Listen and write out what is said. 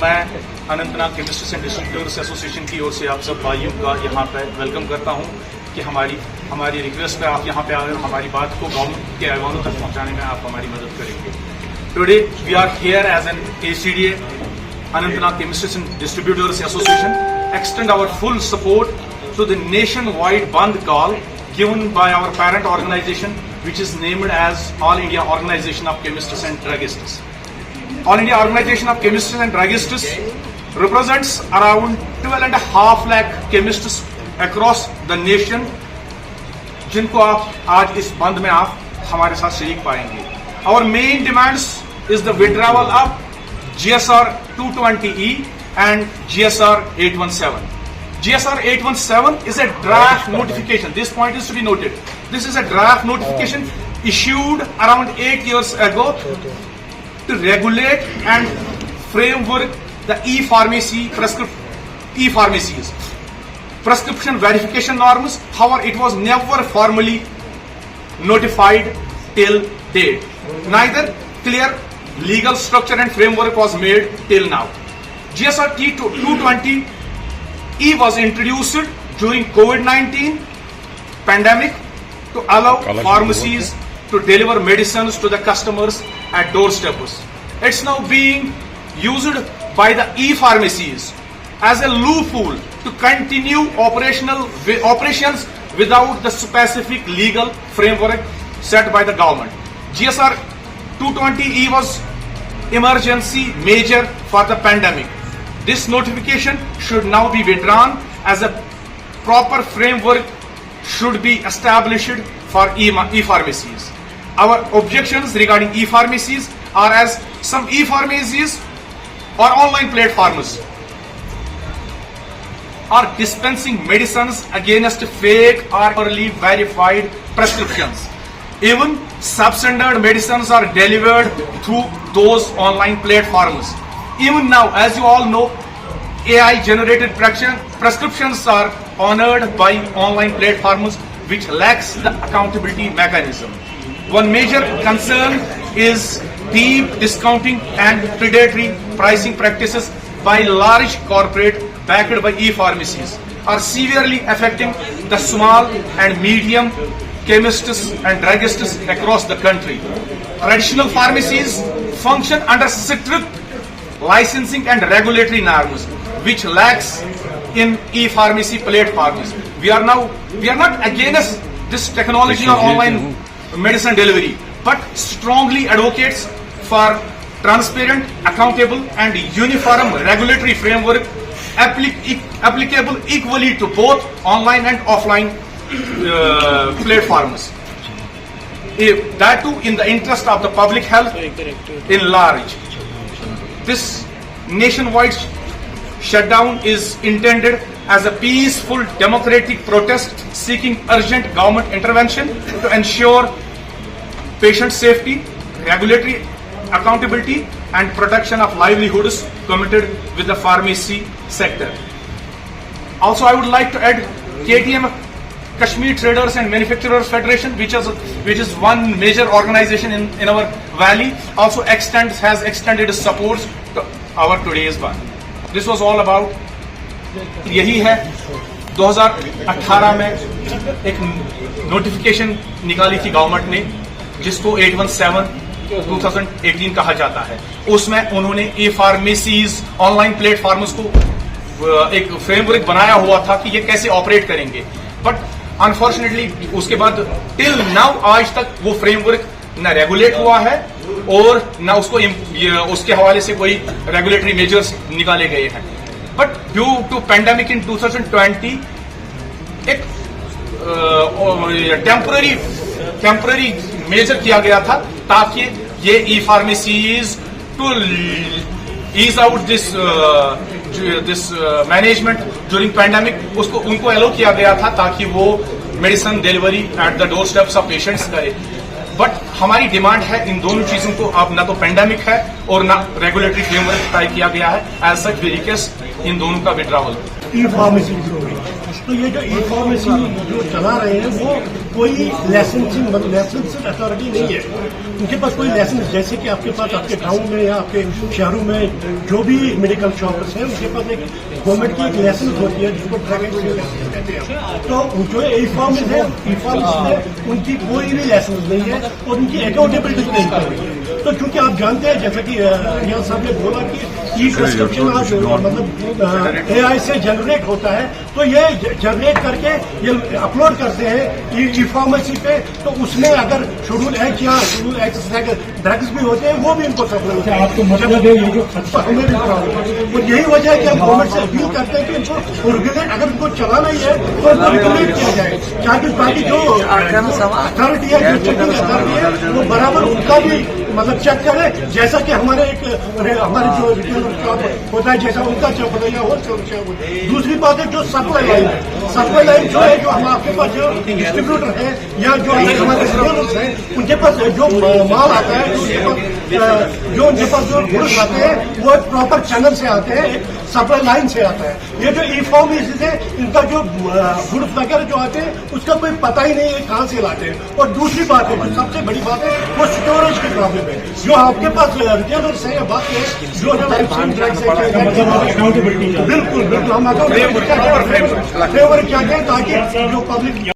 मैं Anantnag chemists and distributors association की ओर से आप सब भाइयों का यहाँ पे वेलकम करता हूँ कि हमारी रिक्वेस्ट पे आप यहाँ पे आए, हमारी बात को गवर्नमेंट के ऐवानों तक पहुँचाने में आप हमारी मदद करेंगे। Today we are here as an ACDA, Anantnag Chemists and Distributors Association, extend our full support to the nationwide Bandh call given by our parent organization, which is named as All India Organization of Chemists and Druggists. All India Organization of Chemists and Druggists represents around 12.5 lakh chemists across the nation, जिनको आप आज इस बंद में आप हमारे साथ शरीक पाएंगे। Our main demands is the withdrawal of GSR 220E and GSR 817. GSR 817 is a draft notification. This point is to be noted. This is a draft notification issued around 8 years ago to regulate and framework the e-pharmacies, prescription verification norms. However, it was never formally notified till date. Neither clear legal structure and framework was made till now. GSR 220E was introduced during COVID-19 pandemic to allow pharmacies to deliver medicines to the customers at doorsteps. It's now being used by the e-pharmacies as a loophole to continue operations without the specific legal framework set by the government. GSR 220E was emergency measure for the pandemic. This notification should now be withdrawn as a proper framework should be established for e-pharmacies. Our objections regarding e-pharmacies are as some e-pharmacies or online platforms are dispensing medicines against fake or poorly verified prescriptions. Even substandard medicines are delivered through those online platforms. Even now, as you all know, AI-generated prescriptions are honored by online platforms which lacks the accountability mechanism. One major concern is deep discounting and predatory pricing practices by large corporate backed by e-pharmacies are severely affecting the small and medium chemists and druggists across the country. Traditional pharmacies function under strict licensing and regulatory norms, which lacks in e-pharmacy platforms. We are not against this technology or online medicine delivery, but strongly advocates for transparent, accountable, and uniform regulatory framework applicable equally to both online and offline platforms. That too in the interest of the public health in large. This nationwide shutdown is intended as a peaceful democratic protest seeking urgent government intervention to ensure patient safety, regulatory accountability, and protection of livelihoods committed with the pharmacy sector. Also, I would like to add KTM, Kashmir Traders and Manufacturers Federation, which is one major organization in our valley, also has extended support to our today's ban. This was all about. यही है 2018 में एक notification निकाली थी government ने, जिसको 817/2018 कहा जाता है। उसमें उन्होंने e-pharmacies ऑनलाइन प्लेटफॉर्म्स को एक फ्रेमवर्क बनाया हुआ था कि ये कैसे ऑपरेट करेंगे, बट अनफॉर्चुनेटली उसके बाद टिल नाउ आज तक वो फ्रेमवर्क न रेगुलेट हुआ है और न उसके हवाले से कोई रेगुलेटरी मेजर्स निकाले गए हैं। बट ड्यू टू पैंडेमिक इन 2020 एक टेम्पररी मेजर किया गया था ताकि ये e-pharmacies to ease out this management during pandemic उनको अलो किया गया था ताकि वो medicine delivery at the door steps of patients करे। बट हमारी डिमांड है इन दोनों चीजों को, अब ना तो पैंडेमिक है और ना रेगुलेटरी फ्रेमवर्क तय किया गया है। एज सच वी रिक्वेस्ट इन दोनों का विड्रॉवल। ई-फार्मेसी तो ये जो ई-फार्मेसी जो चला रहे हैं वो कोई लाइसेंसिंग अथॉरिटी नहीं है, उनके पास कोई लाइसेंस, जैसे कि आपके पास आपके गाँव में या आपके शहरों में जो भी मेडिकल शॉप्स हैं उनके पास एक गवर्नमेंट की एक लाइसेंस होती है जिसको ड्रग कहते हैं। तो जो ई फार्मेसी है, ई फार्मेसी में उनकी कोई भी लाइसेंस नहीं है और उनकी अकाउंटेबिलिटी नहीं कर रही है। तो क्योंकि आप जानते हैं, जैसा कि रियाज साहब ने बोला कि ई प्रिस्क्रिप्शन आज मतलब AI से जनरेट होता है, तो ये जनरेट करके ये अपलोड करते हैं ई फार्मेसी पे, तो उसमें अगर शेड्यूल H या शेड्यूल X ड्रग्स भी होते हैं वो भी इनको सप्लाई होता है। आपको मतलब है ये जो हमें भी प्रॉब्लम है, और यही वजह है कि हम गवर्नमेंट से अपील करते हैं कि इनको रेगुलेट, अगर इनको चलाना ही है तो इनको रेगुलेट किया जाए, ताकि जो अथॉरिटी है, जो चेकिंग अथॉरिटी है, वो बराबर उनका भी मतलब चेक करे, जैसा कि हमारे हमारे जो रिटेल शॉप होता है जैसा उनका चेक होता है या होलसेल शॉप होता है। दूसरी बात है जो सप्लाई लाइन है, सप्लाई लाइन जो है, जो हम आपके पास जो डिस्ट्रीब्यूटर है या जो हमारे रिटेलर्स हैं उनके पास जो माल आता है, जो उनके पास जो गुड्स आते हैं वो प्रॉपर चैनल से आते हैं, सप्लाई लाइन से आता है। ये जो ई फार्मेसी से इनका जो गुड्स वगैरह जो आते हैं उसका कोई पता ही नहीं है कहाँ से लाते हैं। और दूसरी बात है, जो सबसे बड़ी बात है, वो स्टोरेज की प्रॉब्लम है। जो आपके पास रिटेलर्स है, बात है जो बिल्कुल बिल्कुल हम फेवर क्या कहें ताकि जो पब्लिक